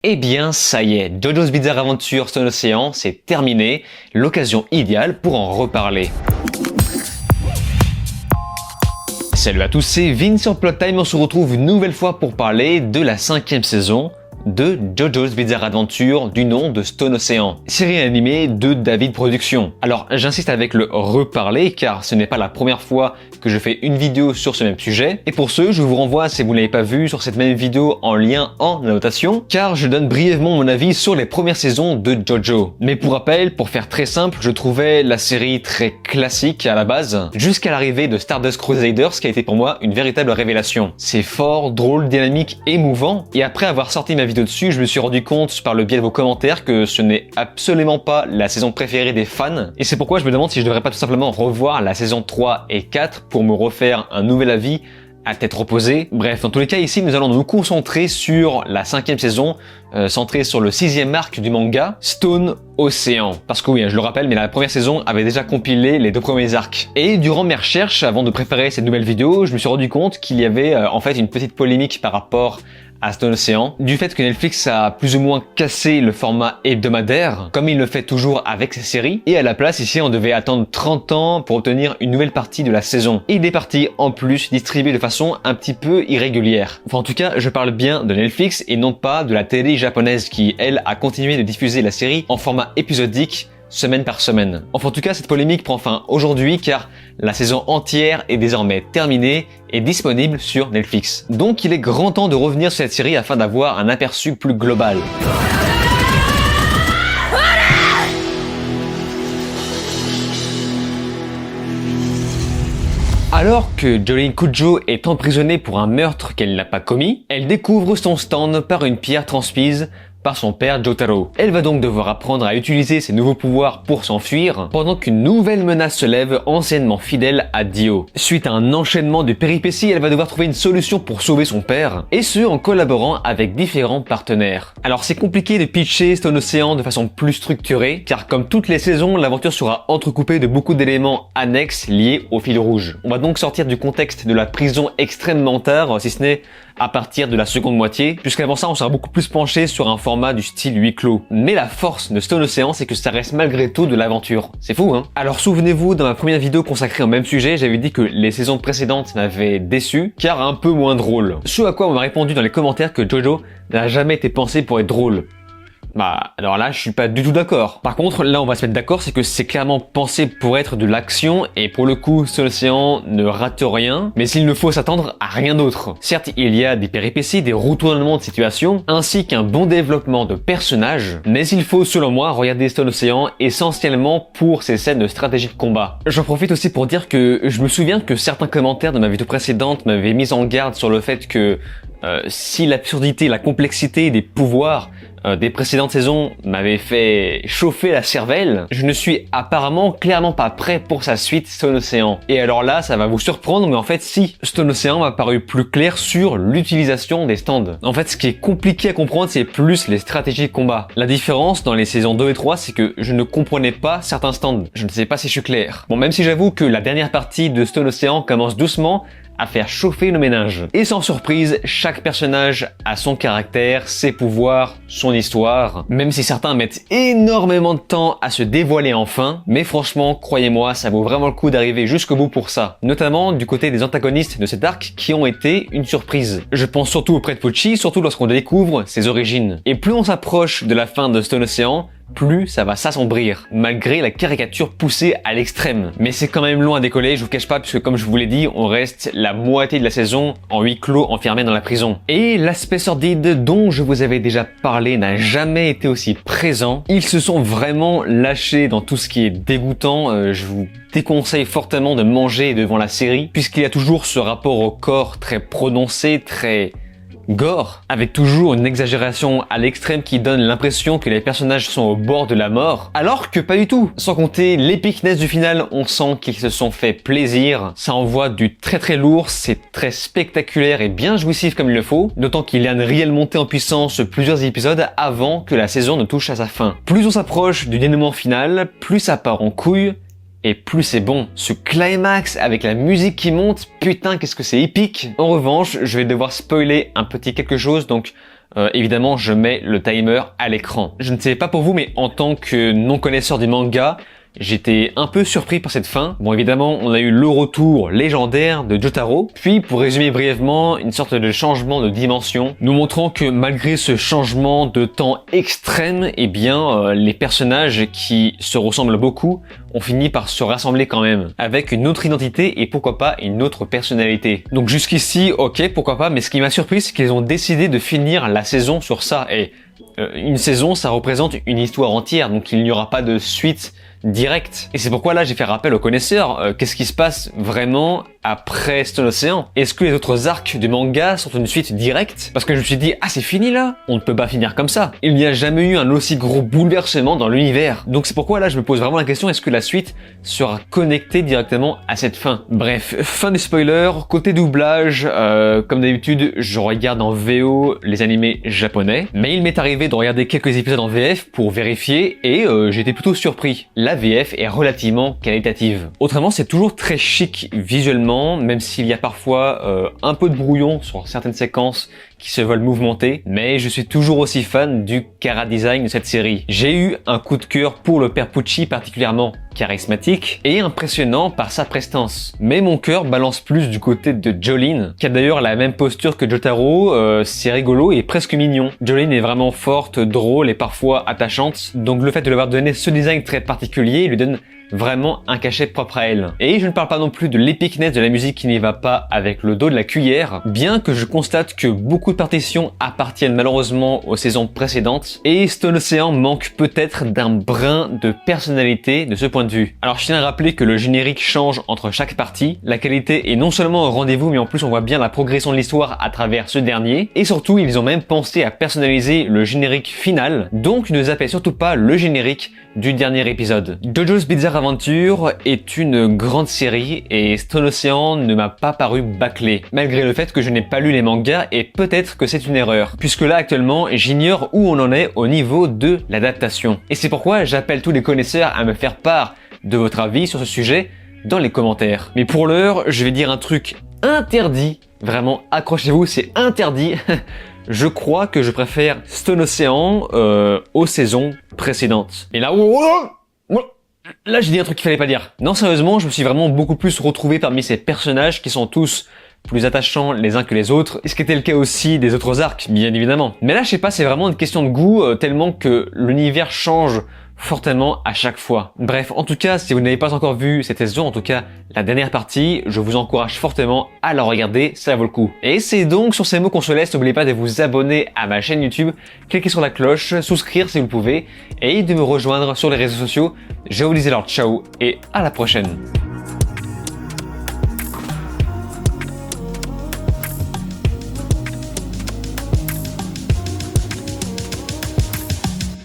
Eh bien, ça y est, JoJo's Bizarre Adventure Stone Ocean, c'est terminé, l'occasion idéale pour en reparler. Salut à tous, c'est Vince sur Plottime, on se retrouve une nouvelle fois pour parler de la 5e saison de JoJo's Bizarre Adventure du nom de Stone Ocean, série animée de David Productions. Alors j'insiste avec le reparler car ce n'est pas la première fois que je fais une vidéo sur ce même sujet, et pour ce je vous renvoie, si vous ne l'avez pas vu, sur cette même vidéo en lien en annotation, car je donne brièvement mon avis sur les premières saisons de JoJo. Mais pour rappel, pour faire très simple, je trouvais la série très classique à la base, jusqu'à l'arrivée de Stardust Crusaders qui a été pour moi une véritable révélation. C'est fort, drôle, dynamique, émouvant, et après avoir sorti ma vidéo dessus, je me suis rendu compte par le biais de vos commentaires que ce n'est absolument pas la saison préférée des fans, et c'est pourquoi je me demande si je devrais pas tout simplement revoir la saison 3 et 4 pour me refaire un nouvel avis à tête reposée. Bref, dans tous les cas, ici, nous allons nous concentrer sur la 5e saison, centrée sur le 6e arc du manga, Stone Ocean. Parce que oui, je le rappelle, mais la première saison avait déjà compilé les 2 premiers arcs. Et durant mes recherches, avant de préparer cette nouvelle vidéo, je me suis rendu compte qu'il y avait en fait une petite polémique par rapport à Stone Ocean, du fait que Netflix a plus ou moins cassé le format hebdomadaire, comme il le fait toujours avec ses séries, et à la place, ici, on devait attendre 30 ans pour obtenir une nouvelle partie de la saison. Et des parties, en plus, distribuées de façon un petit peu irrégulière. Enfin, en tout cas, je parle bien de Netflix et non pas de la télé japonaise qui, elle, a continué de diffuser la série en format épisodique, semaine par semaine. Enfin, en tout cas, cette polémique prend fin aujourd'hui car la saison entière est désormais terminée et disponible sur Netflix. Donc, il est grand temps de revenir sur cette série afin d'avoir un aperçu plus global. Alors que Jolene Kujo est emprisonnée pour un meurtre qu'elle n'a pas commis, elle découvre son stand par une pierre transmise par son père Jotaro. Elle va donc devoir apprendre à utiliser ses nouveaux pouvoirs pour s'enfuir, pendant qu'une nouvelle menace se lève, anciennement fidèle à Dio. Suite à un enchaînement de péripéties, elle va devoir trouver une solution pour sauver son père, et ce en collaborant avec différents partenaires. Alors c'est compliqué de pitcher Stone Ocean de façon plus structurée, car comme toutes les saisons, l'aventure sera entrecoupée de beaucoup d'éléments annexes liés au fil rouge. On va donc sortir du contexte de la prison extrêmement tard, si ce n'est à partir de la seconde moitié, puisqu'avant ça on sera beaucoup plus penché sur un format du style huis clos. Mais la force de Stone Ocean, c'est que ça reste malgré tout de l'aventure. C'est fou, hein? Alors souvenez-vous, dans ma première vidéo consacrée au même sujet, j'avais dit que les saisons précédentes m'avaient déçu, car un peu moins drôle. Ce à quoi on m'a répondu dans les commentaires que JoJo n'a jamais été pensé pour être drôle. Bah, alors là, je suis pas du tout d'accord. Par contre, là, on va se mettre d'accord, c'est que c'est clairement pensé pour être de l'action, et pour le coup, Stone Ocean ne rate rien, mais s'il ne faut s'attendre à rien d'autre. Certes, il y a des péripéties, des retournements de situation, ainsi qu'un bon développement de personnages, mais il faut, selon moi, regarder Stone Ocean essentiellement pour ses scènes de stratégie de combat. J'en profite aussi pour dire que je me souviens que certains commentaires de ma vidéo précédente m'avaient mis en garde sur le fait que si l'absurdité, la complexité des pouvoirs des précédentes saisons m'avait fait chauffer la cervelle, je ne suis apparemment clairement pas prêt pour sa suite Stone Ocean. Et alors là, ça va vous surprendre, mais en fait si, Stone Ocean m'a paru plus clair sur l'utilisation des stands. En fait, ce qui est compliqué à comprendre, c'est plus les stratégies de combat. La différence dans les saisons 2 et 3, c'est que je ne comprenais pas certains stands. Je ne sais pas si je suis clair. Bon, même si j'avoue que la dernière partie de Stone Ocean commence doucement à faire chauffer nos méninges. Et sans surprise, chaque personnage a son caractère, ses pouvoirs, son histoire, même si certains mettent énormément de temps à se dévoiler enfin, mais franchement, croyez-moi, ça vaut vraiment le coup d'arriver jusqu'au bout pour ça. Notamment du côté des antagonistes de cet arc qui ont été une surprise. Je pense surtout auprès de Pochi, surtout lorsqu'on découvre ses origines. Et plus on s'approche de la fin de Stone Ocean, plus ça va s'assombrir, malgré la caricature poussée à l'extrême. Mais c'est quand même loin à décoller, je vous cache pas, puisque comme je vous l'ai dit, on reste la moitié de la saison en huis clos enfermé dans la prison. Et l'aspect sordide dont je vous avais déjà parlé n'a jamais été aussi présent. Ils se sont vraiment lâchés dans tout ce qui est dégoûtant. Je vous déconseille fortement de manger devant la série, puisqu'il y a toujours ce rapport au corps très prononcé, très gore, avec toujours une exagération à l'extrême qui donne l'impression que les personnages sont au bord de la mort, alors que pas du tout. Sans compter l'épicness du final, on sent qu'ils se sont fait plaisir, ça envoie du très très lourd, c'est très spectaculaire et bien jouissif comme il le faut, d'autant qu'il y a une réelle montée en puissance plusieurs épisodes avant que la saison ne touche à sa fin. Plus on s'approche du dénouement final, plus ça part en couille, et plus c'est bon. Ce climax avec la musique qui monte, putain qu'est-ce que c'est épique. En revanche, je vais devoir spoiler un petit quelque chose, donc évidemment je mets le timer à l'écran. Je ne sais pas pour vous, mais en tant que non-connaisseur du manga, j'étais un peu surpris par cette fin. Bon, évidemment, on a eu le retour légendaire de Jotaro, puis pour résumer brièvement, une sorte de changement de dimension, nous montrant que malgré ce changement de temps extrême, eh bien, les personnages qui se ressemblent beaucoup ont fini par se rassembler quand même, avec une autre identité et pourquoi pas une autre personnalité. Donc jusqu'ici, ok, pourquoi pas, mais ce qui m'a surpris, c'est qu'ils ont décidé de finir la saison sur ça, et une saison, ça représente une histoire entière, donc il n'y aura pas de suite direct. Et c'est pourquoi là j'ai fait rappel aux connaisseurs, qu'est-ce qui se passe vraiment après Stone Ocean? Est-ce que les autres arcs du manga sont une suite directe? Parce que je me suis dit, ah c'est fini là? On ne peut pas finir comme ça. Il n'y a jamais eu un aussi gros bouleversement dans l'univers. Donc c'est pourquoi là je me pose vraiment la question, est-ce que la suite sera connectée directement à cette fin? Bref, fin des spoilers, côté doublage, comme d'habitude je regarde en VO les animés japonais, mais il m'est arrivé de regarder quelques épisodes en VF pour vérifier et j'étais plutôt surpris. La VF est relativement qualitative. Autrement, c'est toujours très chic visuellement, même s'il y a parfois un peu de brouillon sur certaines séquences qui se veulent mouvementées, mais je suis toujours aussi fan du chara-design de cette série. J'ai eu un coup de cœur pour le père Pucci particulièrement charismatique et impressionnant par sa prestance. Mais mon cœur balance plus du côté de Jolyne, qui a d'ailleurs la même posture que Jotaro, c'est rigolo et presque mignon. Jolyne est vraiment forte, drôle et parfois attachante, donc le fait de lui avoir donné ce design très particulier lui donne vraiment un cachet propre à elle. Et je ne parle pas non plus de l'épicness de la musique qui n'y va pas avec le dos de la cuillère, bien que je constate que beaucoup de partitions appartiennent malheureusement aux saisons précédentes, et Stone Ocean manque peut-être d'un brin de personnalité de ce point de vue. Alors je tiens à rappeler que le générique change entre chaque partie, la qualité est non seulement au rendez-vous, mais en plus on voit bien la progression de l'histoire à travers ce dernier, et surtout ils ont même pensé à personnaliser le générique final, donc ne zappez surtout pas le générique du dernier épisode. JoJo's Bizarre Adventure est une grande série et Stone Ocean ne m'a pas paru bâclé, malgré le fait que je n'ai pas lu les mangas et peut-être que c'est une erreur, puisque là actuellement j'ignore où on en est au niveau de l'adaptation. Et c'est pourquoi j'appelle tous les connaisseurs à me faire part de votre avis sur ce sujet dans les commentaires. Mais pour l'heure, je vais dire un truc interdit, vraiment accrochez-vous, c'est interdit. Je crois que je préfère Stone Ocean aux saisons précédentes. Et là, là j'ai dit un truc qu'il fallait pas dire. Non, sérieusement, je me suis vraiment beaucoup plus retrouvé parmi ces personnages qui sont tous plus attachants les uns que les autres, ce qui était le cas aussi des autres arcs, bien évidemment. Mais là, je sais pas, c'est vraiment une question de goût, tellement que l'univers change fortement à chaque fois. Bref, en tout cas, si vous n'avez pas encore vu cette saison, en tout cas la dernière partie, je vous encourage fortement à la regarder, ça vaut le coup. Et c'est donc sur ces mots qu'on se laisse, n'oubliez pas de vous abonner à ma chaîne YouTube, cliquez sur la cloche, souscrire si vous le pouvez, et de me rejoindre sur les réseaux sociaux. Je vous dis alors ciao et à la prochaine.